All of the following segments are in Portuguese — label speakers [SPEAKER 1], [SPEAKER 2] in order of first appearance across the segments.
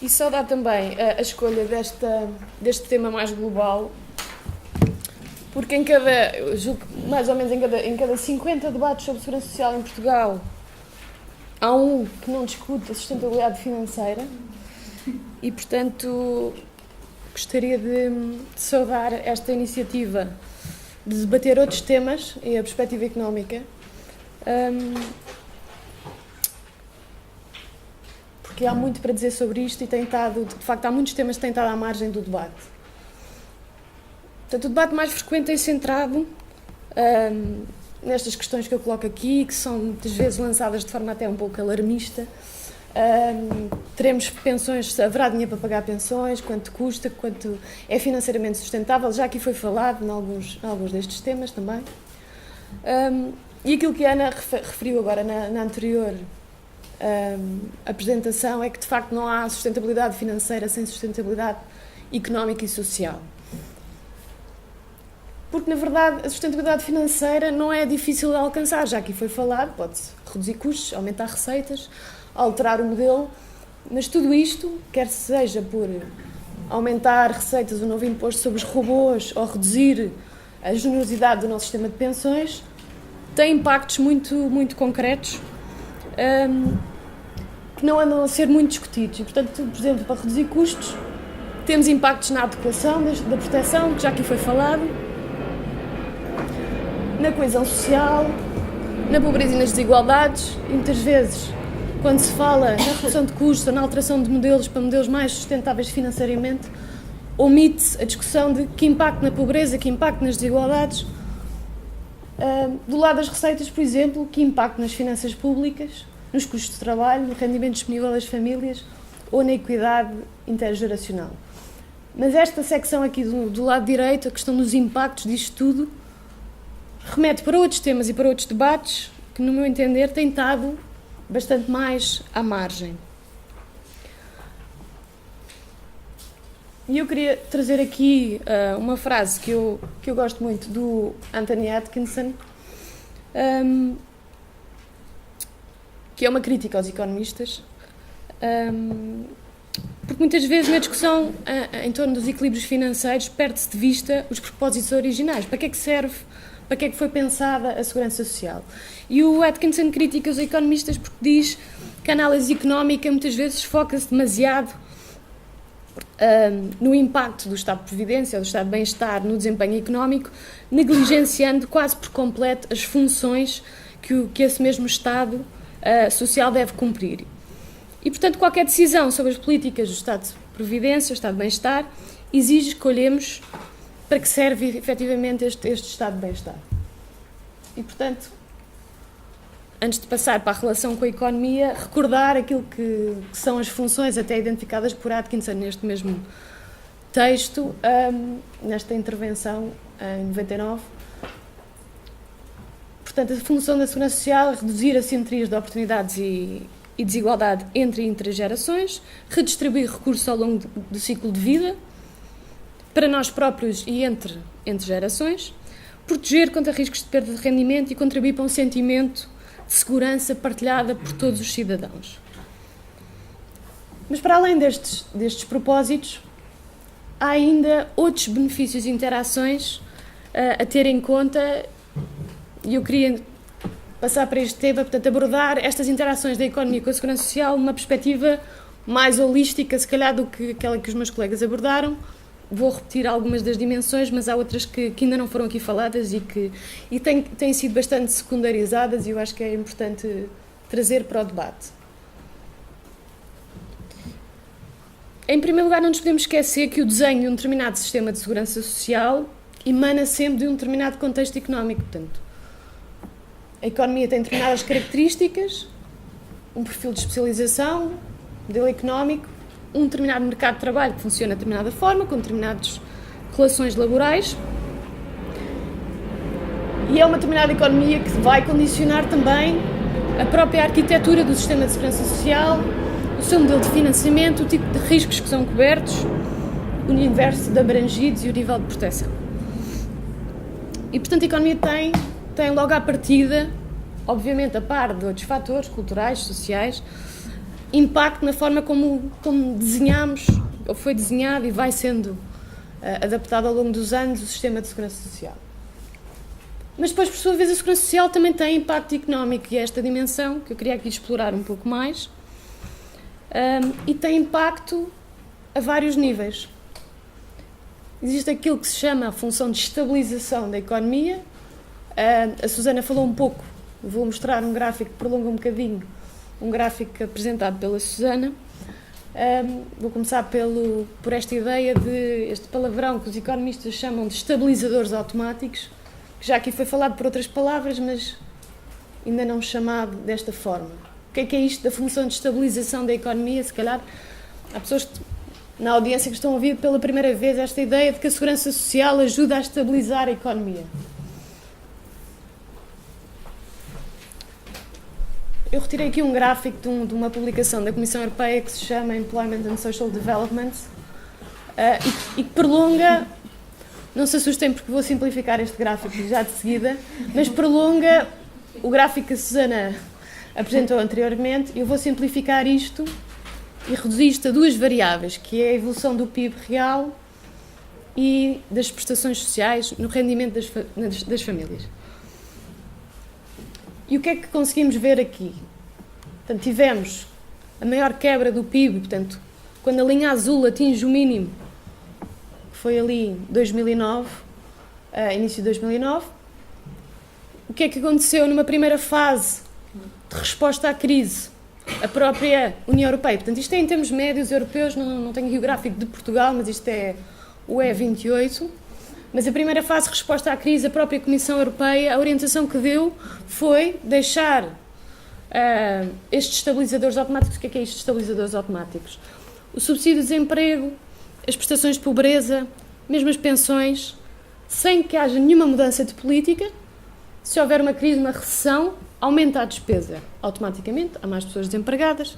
[SPEAKER 1] E só dá também a escolha deste tema mais global, porque eu julgo que mais ou menos em cada 50 debates sobre segurança social em Portugal, há um que não discute a sustentabilidade financeira e, portanto, gostaria de saudar esta iniciativa de debater outros temas e a perspectiva económica, porque há muito para dizer sobre isto e de facto, há muitos temas que têm estado à margem do debate. Portanto, o debate mais frequente tem centrado nestas questões que eu coloco aqui, que são muitas vezes lançadas de forma até um pouco alarmista. Teremos pensões, haverá dinheiro para pagar pensões, quanto custa, quanto é financeiramente sustentável, já aqui foi falado em alguns destes temas também. E aquilo que a Ana referiu agora na anterior apresentação é que de facto não há sustentabilidade financeira sem sustentabilidade económica e social. Porque, na verdade, a sustentabilidade financeira não é difícil de alcançar, já aqui foi falado, pode-se reduzir custos, aumentar receitas, alterar o modelo, mas tudo isto, quer seja por aumentar receitas, um novo imposto sobre os robôs ou reduzir a generosidade do nosso sistema de pensões, tem impactos muito, muito concretos que não andam a ser muito discutidos. E, portanto, por exemplo, para reduzir custos, temos impactos na adequação da proteção, que já aqui foi falado, na coesão social, na pobreza e nas desigualdades, e muitas vezes, quando se fala na redução de custos ou na alteração de modelos para modelos mais sustentáveis financeiramente, omite-se a discussão de que impacto na pobreza, que impacto nas desigualdades, do lado das receitas, por exemplo, que impacto nas finanças públicas, nos custos de trabalho, no rendimento disponível das famílias ou na equidade intergeracional. Mas esta secção aqui do lado direito, a questão dos impactos disto tudo, remete para outros temas e para outros debates que, no meu entender, têm estado bastante mais à margem. E eu queria trazer aqui uma frase que eu gosto muito do Anthony Atkinson, que é uma crítica aos economistas, porque muitas vezes na discussão em torno dos equilíbrios financeiros perde-se de vista os propósitos originais. Para que é que serve? Para que é que foi pensada a segurança social? E o Atkinson critica os economistas porque diz que a análise económica muitas vezes foca-se demasiado no impacto do estado de previdência ou do estado de bem-estar no desempenho económico, negligenciando quase por completo as funções que esse mesmo estado social deve cumprir. E, portanto, qualquer decisão sobre as políticas do estado de previdência, do estado de bem-estar, exige que olhemos para que serve efetivamente este estado de bem-estar. E, portanto, antes de passar para a relação com a economia, recordar aquilo que são as funções até identificadas por Atkinson neste mesmo texto, nesta intervenção em 99. Portanto, a função da segurança social é reduzir assimetrias de oportunidades e desigualdade entre e intergerações, redistribuir recursos ao longo do ciclo de vida, para nós próprios e entre gerações, proteger contra riscos de perda de rendimento e contribuir para um sentimento de segurança partilhada por todos os cidadãos. Mas para além destes propósitos, há ainda outros benefícios e interações a ter em conta, e eu queria passar para este tema, portanto, abordar estas interações da economia com a segurança social numa perspectiva mais holística, se calhar, do que aquela que os meus colegas abordaram. Vou repetir algumas das dimensões, mas há outras que ainda não foram aqui faladas e têm sido bastante secundarizadas, e eu acho que é importante trazer para o debate. Em primeiro lugar, não nos podemos esquecer que o desenho de um determinado sistema de segurança social emana sempre de um determinado contexto económico. Portanto, a economia tem determinadas características, um perfil de especialização, modelo económico, um determinado mercado de trabalho que funciona de determinada forma, com determinadas relações laborais, e é uma determinada economia que vai condicionar também a própria arquitetura do sistema de segurança social, o seu modelo de financiamento, o tipo de riscos que são cobertos, o universo de abrangidos e o nível de proteção. E, portanto, a economia tem logo à partida, obviamente a par de outros fatores culturais, sociais, impacto na forma como desenhamos, ou foi desenhado e vai sendo adaptado ao longo dos anos o sistema de segurança social. Mas depois, por sua vez, a segurança social também tem impacto económico, e é esta dimensão que eu queria aqui explorar um pouco mais, e tem impacto a vários níveis. Existe aquilo que se chama a função de estabilização da economia. A Susana falou um pouco, vou mostrar um gráfico que prolonga um bocadinho, um gráfico apresentado pela Susana. Vou começar por esta ideia de este palavrão que os economistas chamam de estabilizadores automáticos, que já aqui foi falado por outras palavras, mas ainda não chamado desta forma. O que é isto da função de estabilização da economia? Se calhar há pessoas na audiência que estão a ouvir pela primeira vez esta ideia de que a segurança social ajuda a estabilizar a economia. Eu retirei aqui um gráfico de uma publicação da Comissão Europeia que se chama Employment and Social Development e que prolonga, não se assustem porque vou simplificar este gráfico já de seguida, mas prolonga o gráfico que a Susana apresentou anteriormente. Eu vou simplificar isto e reduzir isto a duas variáveis, que é a evolução do PIB real e das prestações sociais no rendimento das famílias. E o que é que conseguimos ver aqui? Portanto, tivemos a maior quebra do PIB, portanto, quando a linha azul atinge o mínimo, que foi ali em 2009, início de 2009. O que é que aconteceu numa primeira fase de resposta à crise? A própria União Europeia, portanto, isto é em termos médios europeus, não tenho aqui o gráfico de Portugal, mas isto é o E28. Mas a primeira fase de resposta à crise, a própria Comissão Europeia, a orientação que deu foi deixar estes estabilizadores automáticos. O que é estes estabilizadores automáticos? O subsídio de desemprego, as prestações de pobreza, mesmo as pensões, sem que haja nenhuma mudança de política. Se houver uma crise, uma recessão, aumenta a despesa automaticamente, há mais pessoas desempregadas,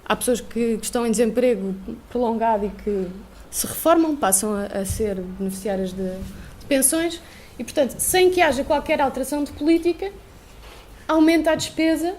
[SPEAKER 1] há pessoas que estão em desemprego prolongado e que se reformam, passam a ser beneficiárias de pensões e, portanto, sem que haja qualquer alteração de política, aumenta a despesa,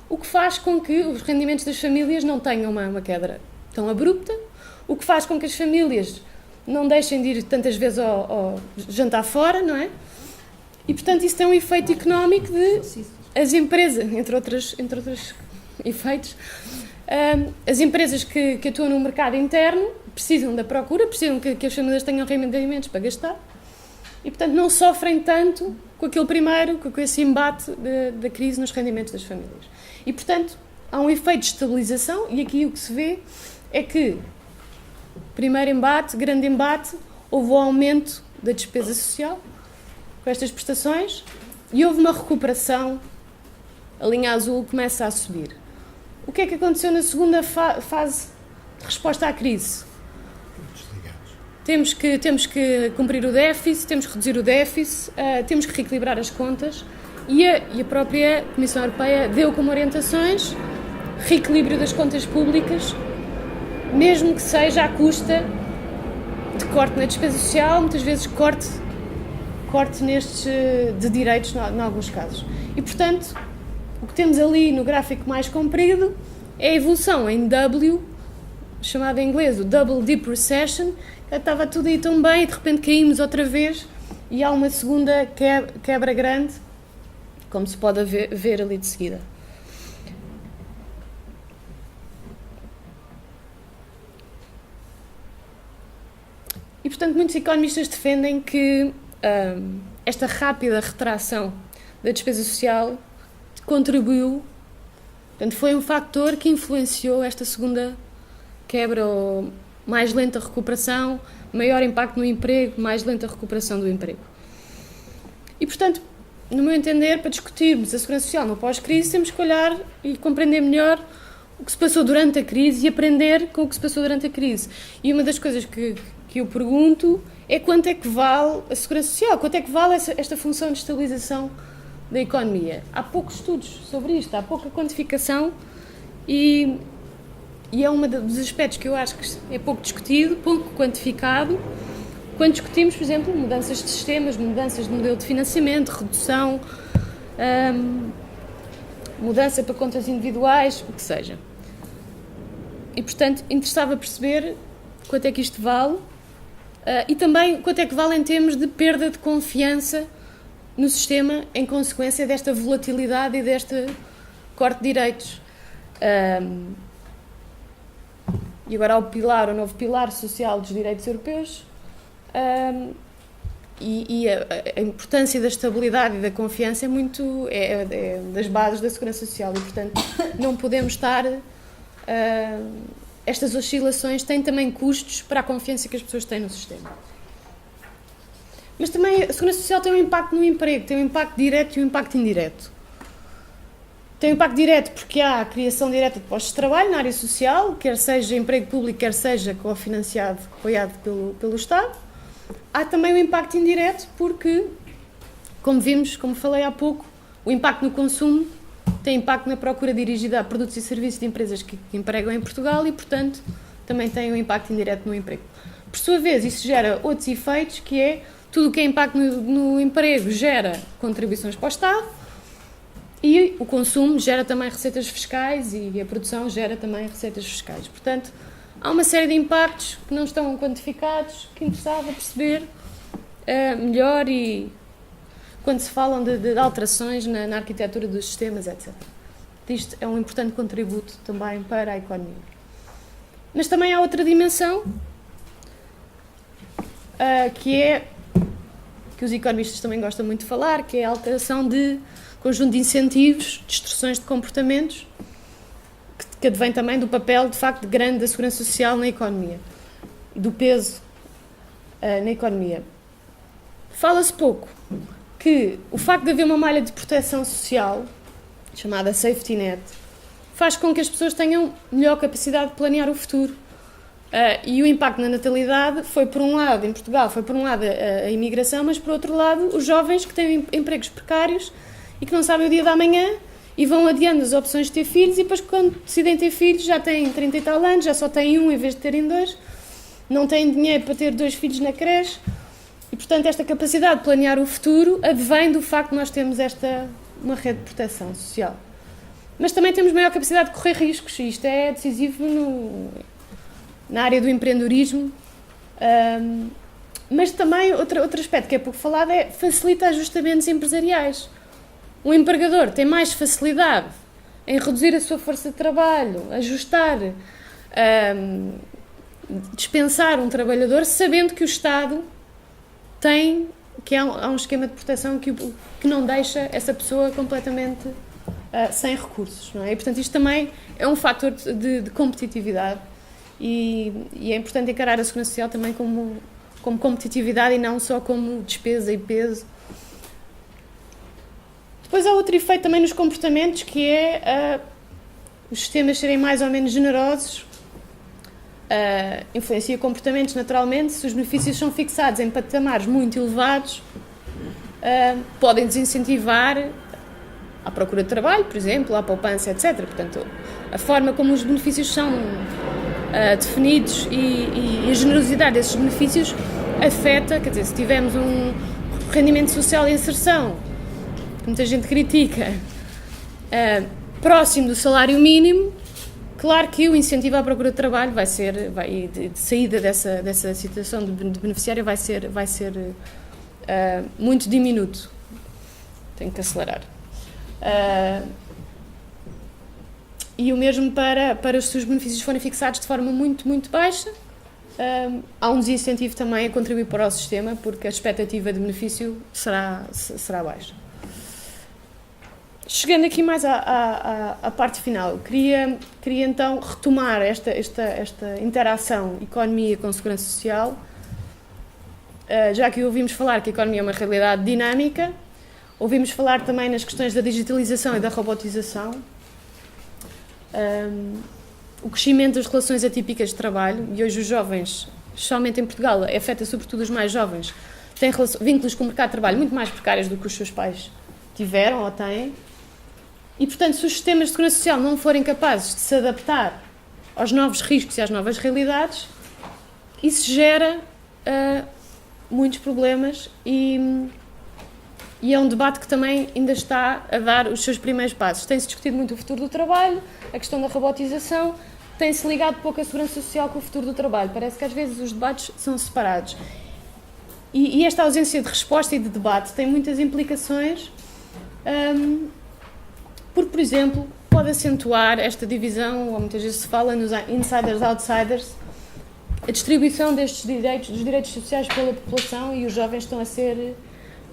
[SPEAKER 1] o que faz com que os rendimentos das famílias não tenham uma queda tão abrupta, o que faz com que as famílias não deixem de ir tantas vezes ao jantar fora, não é? E, portanto, isso tem um efeito económico de as empresas, entre outros efeitos, as empresas que atuam no mercado interno precisam da procura, precisam que as famílias tenham rendimentos para gastar e, portanto, não sofrem tanto com esse embate da crise nos rendimentos das famílias. E, portanto, há um efeito de estabilização e aqui o que se vê é que, primeiro embate, grande embate, houve o aumento da despesa social com estas prestações e houve uma recuperação, a linha azul começa a subir. O que é que aconteceu na segunda fase de resposta à crise? Temos que cumprir o déficit, temos que reduzir o déficit, temos que reequilibrar as contas e a própria Comissão Europeia deu como orientações reequilíbrio das contas públicas, mesmo que seja à custa de corte na despesa social, muitas vezes corte nestes de direitos, em alguns casos. E, portanto, o que temos ali no gráfico mais comprido é a evolução em W, chamada em inglês o Double Dip Recession. Estava tudo aí tão bem e de repente caímos outra vez e há uma segunda quebra grande, como se pode ver ali de seguida. E, portanto, muitos economistas defendem que esta rápida retração da despesa social contribuiu, portanto, foi um fator que influenciou esta segunda quebra ou mais lenta recuperação, maior impacto no emprego, mais lenta recuperação do emprego. E, portanto, no meu entender, para discutirmos a segurança social no pós-crise, temos que olhar e compreender melhor o que se passou durante a crise e aprender com o que se passou durante a crise. E uma das coisas que eu pergunto é quanto é que vale a segurança social, quanto é que vale esta função de estabilização da economia. Há poucos estudos sobre isto, há pouca quantificação e é um dos aspectos que eu acho que é pouco discutido, pouco quantificado, quando discutimos, por exemplo, mudanças de sistemas, mudanças de modelo de financiamento, redução, mudança para contas individuais, o que seja. E, portanto, interessava perceber quanto é que isto vale e também quanto é que vale em termos de perda de confiança no sistema em consequência desta volatilidade e deste corte de direitos. E agora o novo pilar social dos direitos europeus e a importância da estabilidade e da confiança é das bases da segurança social e, portanto, não podemos estar... estas oscilações têm também custos para a confiança que as pessoas têm no sistema. Mas também a segurança social tem um impacto no emprego, tem um impacto direto e um impacto indireto. Tem um impacto direto porque há a criação direta de postos de trabalho na área social, quer seja emprego público, quer seja cofinanciado, apoiado pelo Estado. Há também o impacto indireto porque, como falei há pouco, o impacto no consumo tem impacto na procura dirigida a produtos e serviços de empresas que empregam em Portugal e, portanto, também tem um impacto indireto no emprego. Por sua vez, isso gera outros efeitos, que é tudo o que é impacto no emprego gera contribuições para o Estado e o consumo gera também receitas fiscais e a produção gera também receitas fiscais. Portanto, há uma série de impactos que não estão quantificados, que interessava perceber melhor e quando se falam de alterações na arquitetura dos sistemas, etc. Isto é um importante contributo também para a economia. Mas também há outra dimensão, que os economistas também gostam muito de falar, que é a alteração de conjunto de incentivos, de instruções de comportamentos, que advém também do papel, de facto, grande da segurança social na economia, do peso na economia. Fala-se pouco que o facto de haver uma malha de proteção social, chamada safety net, faz com que as pessoas tenham melhor capacidade de planear o futuro. E o impacto na natalidade foi, por um lado, em Portugal, a imigração, mas, por outro lado, os jovens que têm empregos precários e que não sabem o dia da manhã e vão adiando as opções de ter filhos e depois, quando decidem ter filhos, já têm 30 e tal anos, já só têm um em vez de terem dois, não têm dinheiro para ter 2 filhos na creche. E, portanto, esta capacidade de planear o futuro advém do facto de nós termos uma rede de proteção social. Mas também temos maior capacidade de correr riscos, e isto é decisivo na área do empreendedorismo. Mas também, outro aspecto que é pouco falado, facilita ajustamentos empresariais. Um empregador tem mais facilidade em reduzir a sua força de trabalho, ajustar, dispensar um trabalhador, sabendo que o Estado há um esquema de proteção que não deixa essa pessoa completamente sem recursos, não é? E, portanto, isto também é um fator de competitividade e é importante encarar a segurança social também como competitividade e não só como despesa e peso. Depois há outro efeito também nos comportamentos, que é os sistemas serem mais ou menos generosos, influencia comportamentos naturalmente. Se os benefícios são fixados em patamares muito elevados, podem desincentivar a procura de trabalho, por exemplo, a poupança, etc. Portanto, a forma como os benefícios são definidos e a generosidade desses benefícios afeta, quer dizer, se tivermos um rendimento social de inserção, que muita gente critica, próximo do salário mínimo, claro que o incentivo à procura de trabalho de saída dessa situação de beneficiário vai ser muito diminuto. Tenho que acelerar. E o mesmo para os seus benefícios forem fixados de forma muito, muito baixa, há um desincentivo também a contribuir para o sistema, porque a expectativa de benefício será baixa. Chegando aqui mais à parte final, queria então retomar esta interação economia com segurança social, já que ouvimos falar que a economia é uma realidade dinâmica, ouvimos falar também nas questões da digitalização e da robotização, o crescimento das relações atípicas de trabalho, e hoje os jovens, especialmente em Portugal, afeta sobretudo os mais jovens, têm vínculos com o mercado de trabalho muito mais precários do que os seus pais tiveram ou têm. E, portanto, se os sistemas de segurança social não forem capazes de se adaptar aos novos riscos e às novas realidades, isso gera muitos problemas e é um debate que também ainda está a dar os seus primeiros passos. Tem-se discutido muito o futuro do trabalho, a questão da robotização, tem-se ligado pouco a segurança social com o futuro do trabalho. Parece que às vezes os debates são separados. E esta ausência de resposta e de debate tem muitas implicações, porque, por exemplo, pode acentuar esta divisão, ou muitas vezes se fala nos insiders-outsiders, a distribuição destes direitos, dos direitos sociais pela população, e os jovens estão a ser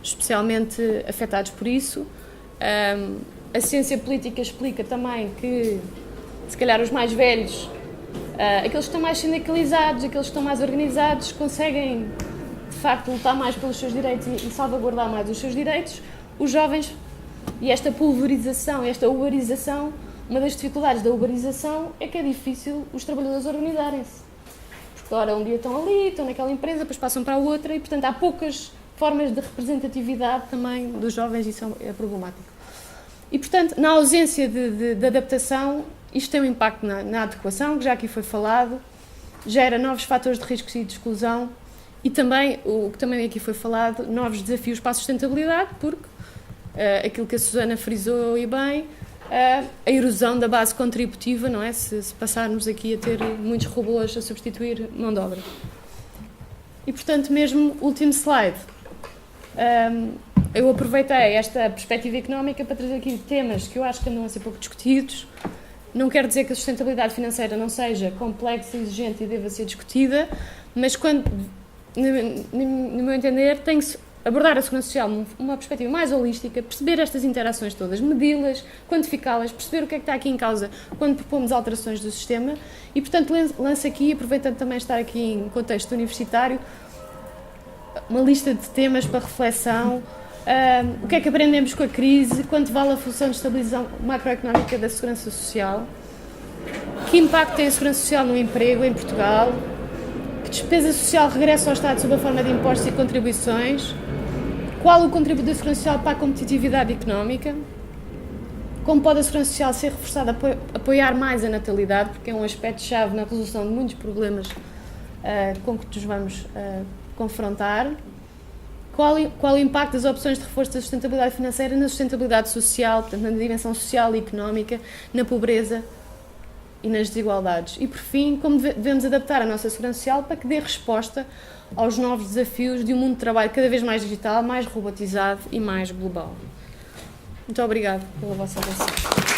[SPEAKER 1] especialmente afetados por isso. A ciência política explica também que, se calhar, os mais velhos, aqueles que estão mais sindicalizados, aqueles que estão mais organizados, conseguem, de facto, lutar mais pelos seus direitos e salvaguardar mais os seus direitos. Os jovens, e esta pulverização, esta uberização, uma das dificuldades da uberização é que é difícil os trabalhadores organizarem-se. Porque, ora, um dia estão ali, estão naquela empresa, depois passam para a outra, e, portanto, há poucas formas de representatividade também dos jovens, e isso é problemático. E, portanto, na ausência de adaptação, isto tem um impacto na adequação, que já aqui foi falado, gera novos fatores de risco e de exclusão, e também, o que também aqui foi falado, novos desafios para a sustentabilidade, porque aquilo que a Susana frisou e bem, a erosão da base contributiva, não é? Se passarmos aqui a ter muitos robôs a substituir mão de obra. E, portanto, mesmo, último slide, eu aproveitei esta perspectiva económica para trazer aqui temas que eu acho que andam a ser pouco discutidos. Não quero dizer que a sustentabilidade financeira não seja complexa, exigente e deva ser discutida, mas quando, no meu entender, tem que se abordar a segurança social numa perspectiva mais holística, perceber estas interações todas, medi-las, quantificá-las, perceber o que é que está aqui em causa quando propomos alterações do sistema e, portanto, lanço aqui, aproveitando também estar aqui em contexto universitário, uma lista de temas para reflexão. O que é que aprendemos com a crise? Quanto vale a função de estabilização macroeconómica da segurança social? Que impacto tem a segurança social no emprego em Portugal? Que despesa social regressa ao Estado sob a forma de impostos e contribuições? Qual o contributo da segurança social para a competitividade económica? Como pode a segurança social ser reforçada a apoiar mais a natalidade, porque é um aspecto-chave na resolução de muitos problemas com que nos vamos confrontar? Qual o impacto das opções de reforço da sustentabilidade financeira na sustentabilidade social, portanto, na dimensão social e económica, na pobreza e nas desigualdades? E, por fim, como devemos adaptar a nossa segurança social para que dê resposta aos novos desafios de um mundo de trabalho cada vez mais digital, mais robotizado e mais global. Muito obrigada pela vossa atenção.